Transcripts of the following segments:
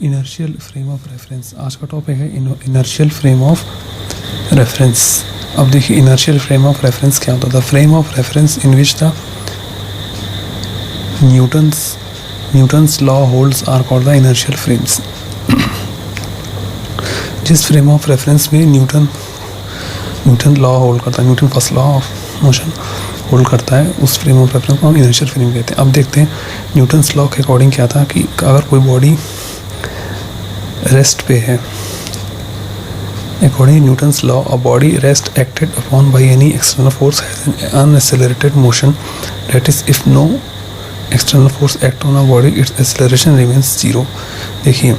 Inertial frame of reference. आज का topic है इनर्शियल फ्रेम ऑफ रेफरेंस। अब देखिए इनर्शियल फ्रेम ऑफ रेफरेंस क्या होता है। The frame of reference in which the Newton's law holds are called the inertial frames. जिस frame of reference में न्यूटन लॉ होल्ड करता है, Newton first law of motion hold करता है, उस फ्रेम ऑफ रेफरेंस को हम इनर्शियल फ्रेम कहते हैं। अब देखते हैं न्यूटन्स लॉ के अकॉर्डिंग क्या था कि अगर कोई बॉडी रेस्ट पे है, according Newton's law a body rest acted upon by any external force has an unaccelerated motion, that is if no external force act on a body its acceleration remains zero. देखिए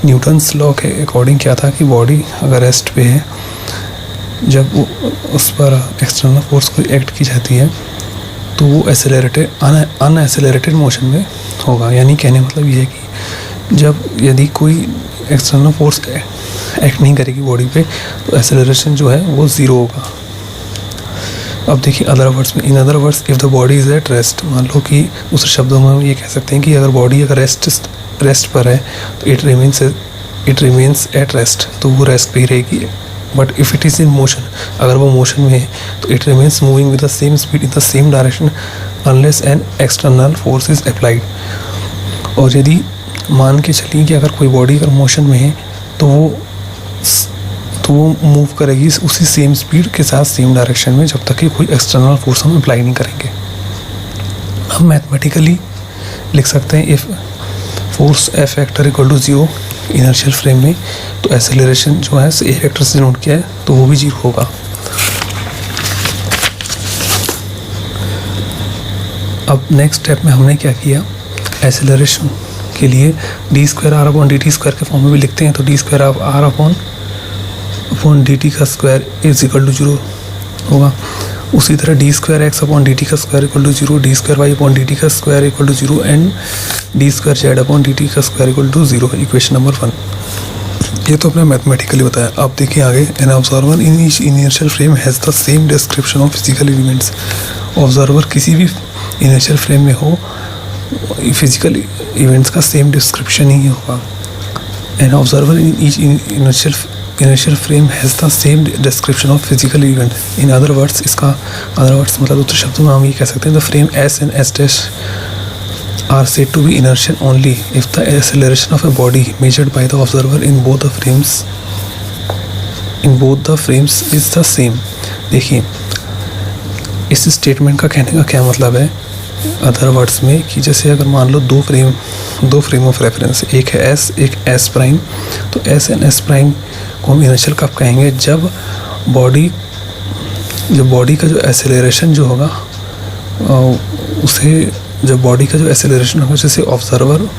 Newton's law के according क्या था कि body अगर rest पे है, जब वो उस पर एक्सटर्नल फोर्स कोई एक्ट की जाती है तो वो अनएक्सेलरेटेड मोशन में होगा। यानी कहने मतलब ये है कि जब यदि कोई एक्सटर्नल फोर्स एक्ट नहीं करेगी बॉडी पे तो एक्सेलरेशन जो है वो ज़ीरो होगा। अब देखिए इन other words if the body is at rest, मान लो कि दूसरे शब्दों में हम ये कह सकते हैं कि अगर बॉडी अगर रेस्ट पर है तो इट रिमेन्स एट रेस्ट, तो वो रेस्ट पे ही रहेगी। But if it is in motion, अगर वो मोशन में है तो it remains moving with the same speed in the same direction unless an external force is applied. और यदि मान के चलिए कि अगर कोई बॉडी अगर मोशन में है तो वो मूव करेगी उसी सेम स्पीड के साथ सेम डायरेक्शन में जब तक कि कोई एक्सटर्नल फोर्स हम अप्लाई नहीं करेंगे। हम मैथमेटिकली लिख सकते हैं if force F factor equal to zero inertial frame में, तो एक्सेलरेशन जो है ए फैक्टर से नोट किया है तो वो भी जीरो होगा। अब नेक्स्ट स्टेप में हमने क्या किया, एक्सेलरेशन के लिए d square r upon D t square के फॉर्म में भी लिखते हैं, तो d square of r upon D t का square is equal to zero होगा। उसी तरह d square x upon D t का square equal to zero, d square y upon D t का square equal to zero and d square z upon D t का square equal to zero. Equation number 1 ये तो अपने mathematically बताया। अब देखिए आगे, an observer in each inertial frame has the same description of physical events. Observer किसी भी इनर्शियल फ्रेम में हो, फिजिकल इवेंट्स का सेम डिस्क्रिप्शन ही होगा। An observer in each inertial frame has the same description of physical event. In other words, इसका other words मतलब दूसरे शब्दों में हम ये कह सकते हैं the frame S and S dash are said to be inertial only if the acceleration of a body measured by the observer in both the frames is the same. देखिए इस स्टेटमेंट का कहने का क्या मतलब है अदर वर्ड्स में, कि जैसे अगर मान लो दो फ्रेम ऑफ रेफरेंस, एक है एस एक एस प्राइम, तो एस एंड एस प्राइम को हम इनर्शियल कब कहेंगे, जब बॉडी का जो एक्सेलरेशन जो होगा जब बॉडी का जो एक्सेलरेशन होगा जैसे ऑब्जर्वर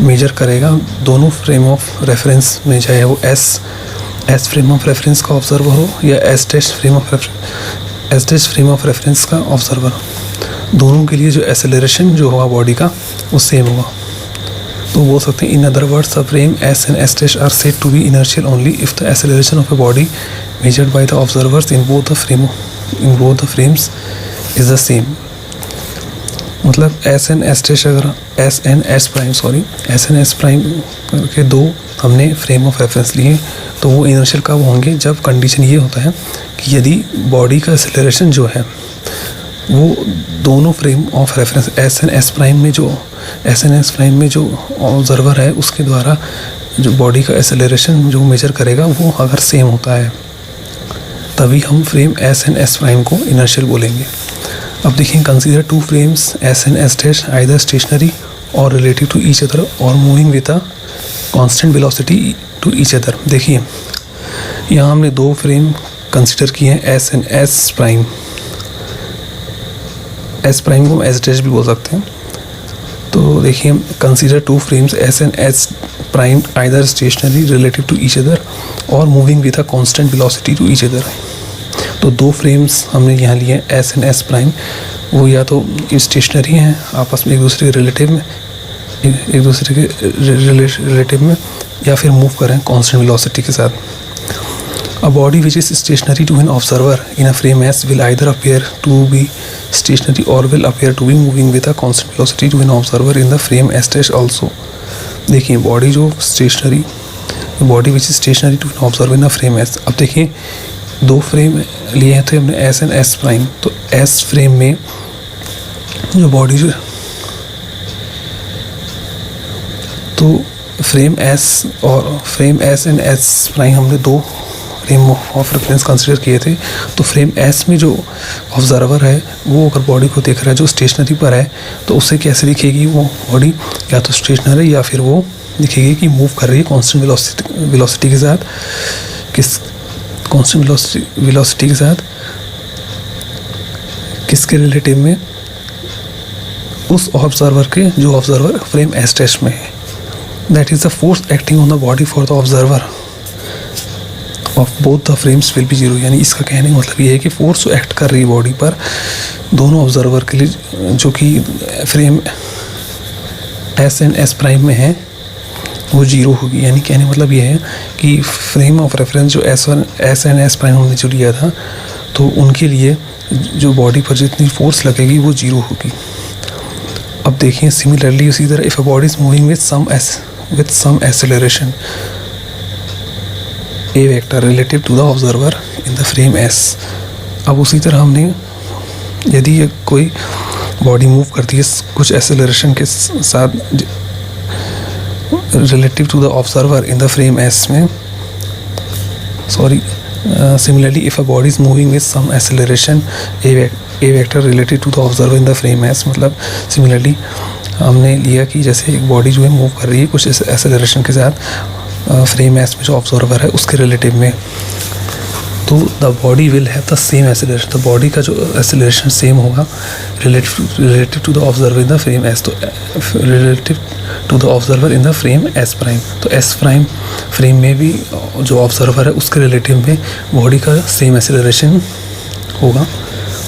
मेजर करेगा दोनों फ्रेम ऑफ रेफरेंस में, चाहे वो एस फ्रेम ऑफ रेफरेंस का ऑब्जर्वर हो या S dash frame of reference का ऑब्जर्वर, दोनों के लिए जो एक्सेलरेशन जो होगा बॉडी का वो सेम होगा। तो बोल सकते हैं in other words the frame S and S dash are said to be inertial only if the acceleration of a body measured by the observers in both the frames is the same. मतलब S and S dash, अगर S and S prime के दो हमने frame of reference लिए तो वो inertial कब होंगे, जब कंडीशन ये होता है कि यदि बॉडी का एक्सेलरेशन जो है वो दोनों frame of reference S and S prime में जो ऑब्जर्वर है उसके द्वारा जो बॉडी का एक्सेलरेशन जो मेजर करेगा वो अगर सेम होता है तभी हम frame S and S prime को इनर्शियल बोलेंगे। अब देखिए consider two frames S and S dash either stationary और रिलेटिव टू ईच अदर और moving with a constant velocity to each other. देखिए यहाँ हमने दो फ्रेम कंसीडर किए हैं एस एंड एस प्राइम को एस डैश भी बोल सकते हैं। तो देखिए consider two frames S and S prime either stationary relative to each other और moving with a constant velocity to each other. तो दो फ्रेम्स हमने यहाँ लिए एस एंड एस प्राइम, वो या तो स्टेशनरी हैं आपस में एक दूसरे के रिलेटिव में या फिर मूव करें कांस्टेंट वेलोसिटी के साथ। A body which is stationary to an observer in a frame S will either appear to be stationary or will appear to be moving with a constant velocity to an observer in the frame S dash also. देखिए body जो stationary, body which is stationary to observe in a frame S. अब देखिए दो frame लिए हैं थे हमने S and S prime, तो एस फ्रेम में जो बॉडी जो, तो फ्रेम एस और frame S and S prime हमने दो फ्रेम ऑफ रेफरेंस कंसिडर किए थे। तो फ्रेम एस में जो ऑब्जर्वर है वो अगर बॉडी को देख रहा है जो स्टेशनरी पर है, तो उसे कैसे दिखेगी वो बॉडी, या तो स्टेशनरी या फिर वो दिखेगी कि मूव कर रही है कांस्टेंट वेलोसिटी के साथ। किस कांस्टेंट वेलोसिटी के साथ, किसके रिलेटिव में, उस ऑब्जर्वर के जो ऑब्जर्वर फ्रेम एस टेस्ट में है। That is the force acting on the body for the observer of both the frames will be zero. यानी इसका कहने का मतलब ये है कि फोर्स जो एक्ट कर रही है बॉडी पर दोनों ऑब्जर्वर के लिए जो कि frame S and S prime में है वो जीरो होगी। यानी कहने मतलब ये है कि फ्रेम ऑफ रेफरेंस जो एस एंड एस प्राइम हमने जो लिया था, तो उनके लिए जो बॉडी पर जितनी फोर्स लगेगी वो जीरो होगी। अब देखिए सिमिलरली उसी तरह if a body is moving with some acceleration A vector relative to the observer in the frame S. अब उसी तरह हमने यदि कोई बॉडी मूव करती है कुछ एक्सेलरेशन के साथ relative to the observer in the frame S में, sorry similarly if a body is moving with some acceleration A vector related to the observer in the frame S. मतलब similarly हमने लिया कि जैसे एक बॉडी जो है मूव कर रही है कुछ एक्सेलरेशन के साथ फ्रेम एस में जो ऑब्जर्वर है उसके रिलेटिव में, तो the body will have the same acceleration. तो बॉडी का जो एक्सेलरेशन सेम होगा relative to the observer in the frame S, तो relative to the observer in the frame S prime. तो एस प्राइम फ्रेम में भी जो ऑब्जर्वर है उसके रिलेटिव में बॉडी का सेम एक्सेलरेशन होगा,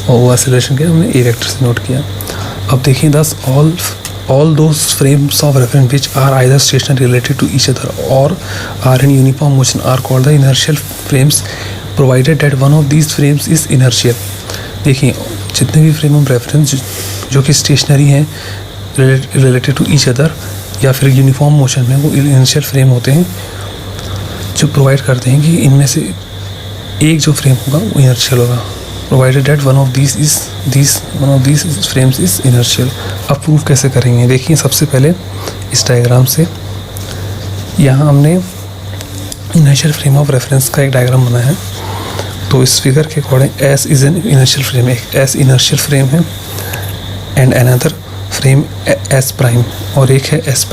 और वो एक्सेलरेशन के हमने ए वेक्टर से नोट किया। अब देखिए दस all those frames of reference which are either stationary related to each other or are in uniform motion are called the inertial frames provided that one of these frames is inertial। देखिए जितने भी frame of reference जो कि stationery हैं related to each other या फिर uniform motion में, वो इनर्शियल फ्रेम होते हैं जो प्रोवाइड करते हैं कि इनमें से एक जो फ्रेम होगा वो इनर्शियल होगा, provided that one of these frames is inertial. अब प्रूव कैसे करेंगे, देखिए सबसे पहले इस डायग्राम से यहाँ हमने इनर्शियल फ्रेम ऑफ रेफरेंस का एक डायग्राम बनाया है। तो इस फिगर के according S is an inertial frame, एक एस इनर्शियल फ्रेम है and another frame S prime, और एक है एस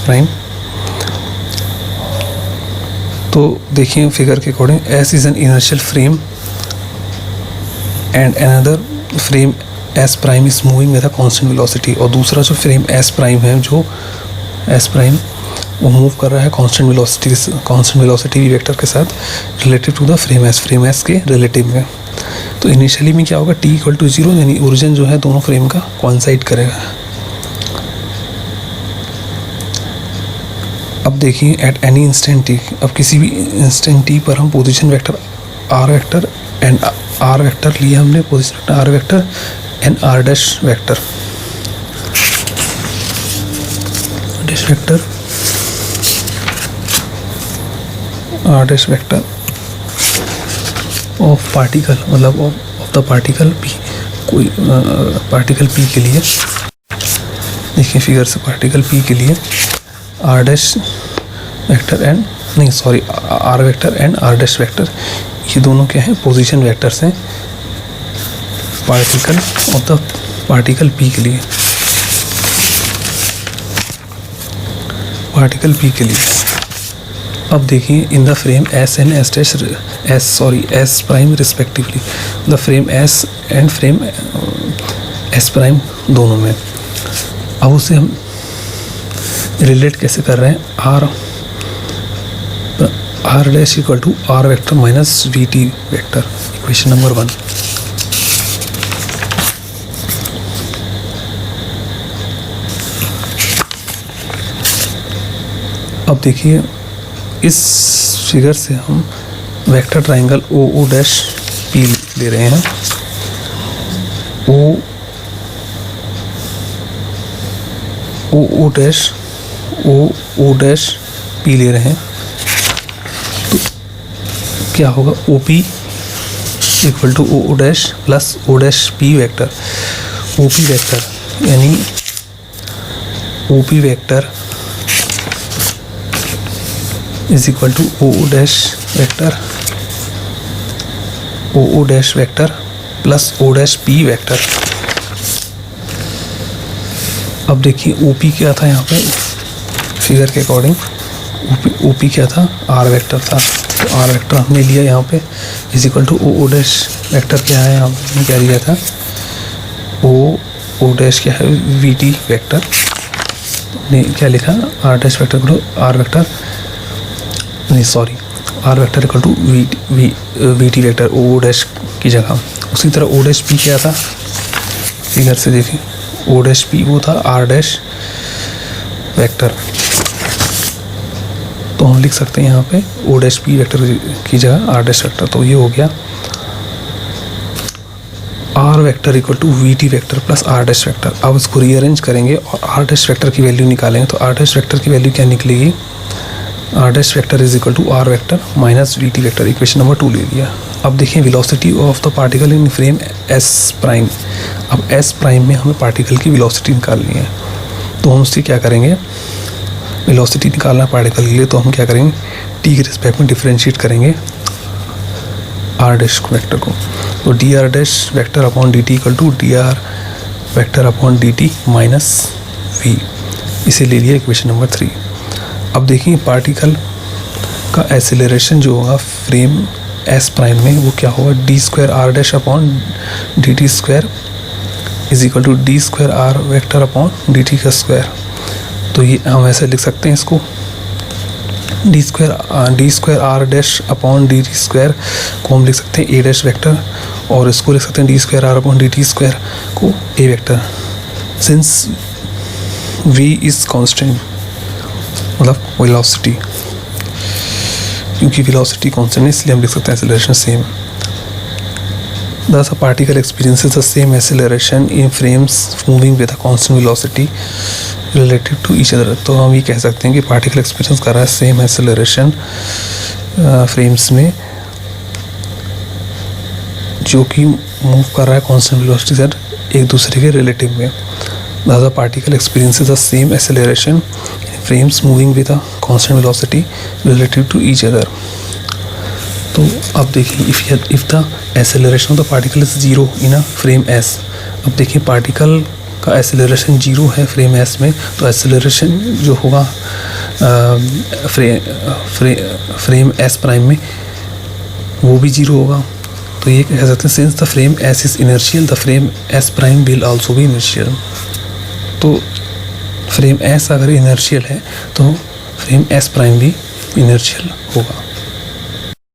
प्राइम। तो देखिए फिगर के according S is an inertial frame and another frame S prime is moving with a constant velocity, और दूसरा जो फ्रेम एस प्राइम है जो एस प्राइम वो मूव कर रहा है कांस्टेंट वेलोसिटी वेक्टर के साथ relative to the frame S के रिलेटिव में। तो इनिशियली में क्या होगा, t इक्वल टू 0, यानी ओरिजिन जो है दोनों फ्रेम का कोइंसाइड करेगा। अब देखिए एट एनी इंस्टेंट टी, अब किसी भी इंस्टेंट टी पर हम position vector R vector and R vector लिए हमने, position vector R vector and R dash vector R dash vector of particle, मतलब ऑफ द पार्टिकल पी, कोई पार्टिकल पी के लिए देखिए फिगर से पार्टिकल पी के लिए आर डैश वेक्टर एंड नहीं sorry are vector and R dash vector, ये दोनों क्या हैं, पोजीशन वेक्टर्स हैं particle of the particle P के लिए, पार्टिकल पी के लिए। अब देखिए इन the frame S and S prime respectively, the frame S and frame S prime दोनों में। अब उसे हम रिलेट कैसे कर रहे हैं, r dash equal to are vector minus we T vector, equation number 1। अब देखिए इस फिगर से हम vector triangle O dash P ले रहे हैं। O dash O dash P ले रहे हैं, तो क्या होगा, O P equal to O dash plus O dash P vector. O P vector यानी O P vector is equal to O dash vector, O dash vector plus O dash P vector. अब देखिए O P क्या था यहाँ पे figure के according, O P क्या था, आर वेक्टर था, तो आर वेक्टर हमने लिया यहाँ पे is equal to O dash vector क्या है, हमने क्या लिया था, ओ डैश क्या है, वी टी वेक्टर, ने क्या लिखा, r dash vector equal to are vector, नहीं sorry, are vector equal to we T vector O dash की जगह। उसी तरह ओ डैश पी क्या था, फिगर से देखिए, ओ डैश पी वो था आर डैश वेक्टर, तो हम लिख सकते हैं यहाँ पे ओ डैश पी वेक्टर की जगह आर डैश वेक्टर। तो ये हो गया R vector equal to we T vector plus R dash vector. अब इसको रीअरेंज करेंगे और आर डैश वेक्टर की वैल्यू निकालेंगे, तो आर डैश वेक्टर की वैल्यू क्या निकलेगी, R dash vector is equal to are vector minus we T vector, equation number 2 ले लिया। अब देखिए velocity of the particle in frame S prime. अब एस प्राइम में हमें पार्टिकल की वेलोसिटी निकालनी है, तो हम उससे क्या करेंगे, वेलोसिटी निकालना पार्टिकल के लिए, तो हम क्या करेंगे, टी के रिस्पेक्ट में डिफरेंशिएट करेंगे आर डैश वेक्टर को, तो D R dash vector upon D T equal to D R vector upon D T minus V, इसे ले लिया इक्वेशन नंबर 3। अब देखिए पार्टिकल का एसेलरेशन जो होगा फ्रेम एस प्राइम में वो क्या होगा, d square r dash upon D t square is equal to d square r vector upon D t का स्क्वायर। तो ये हम ऐसे लिख सकते हैं इसको, d square r dash upon D t square को हम लिख सकते हैं ए डैश वेक्टर, और इसको लिख सकते हैं d square r upon D t square को a vector, since v is constant, मतलब वेलोसिटी, क्योंकि वेलोसिटी कांस्टेंट है इसलिए हम लिख सकते हैं acceleration same. Thus a particle experiences the same acceleration in frames moving with a constant velocity relative to each other। तो हम ये कह सकते हैं कि पार्टिकल एक्सपीरियंस कर रहा है सेम एक्सेलरेशन फ्रेम्स में जो कि मूव कर रहा है कांस्टेंट वेलोसिटी से एक दूसरे के रिलेटिव में। Thus a particle experiences the same acceleration in frames moving with a constant velocity relative to each other। तो अब देखिए if the acceleration of the particle is 0 in a frame S. अब देखिए पार्टिकल का acceleration 0 है frame S में, तो acceleration जो होगा फ्रेम एस प्राइम में वो भी 0 होगा। तो ये कह सकते हैं since the frame S is inertial the frame S prime will also be inertial. तो फ्रेम एस अगर इनर्शियल है तो फ्रेम एस प्राइम भी इनर्शियल होगा।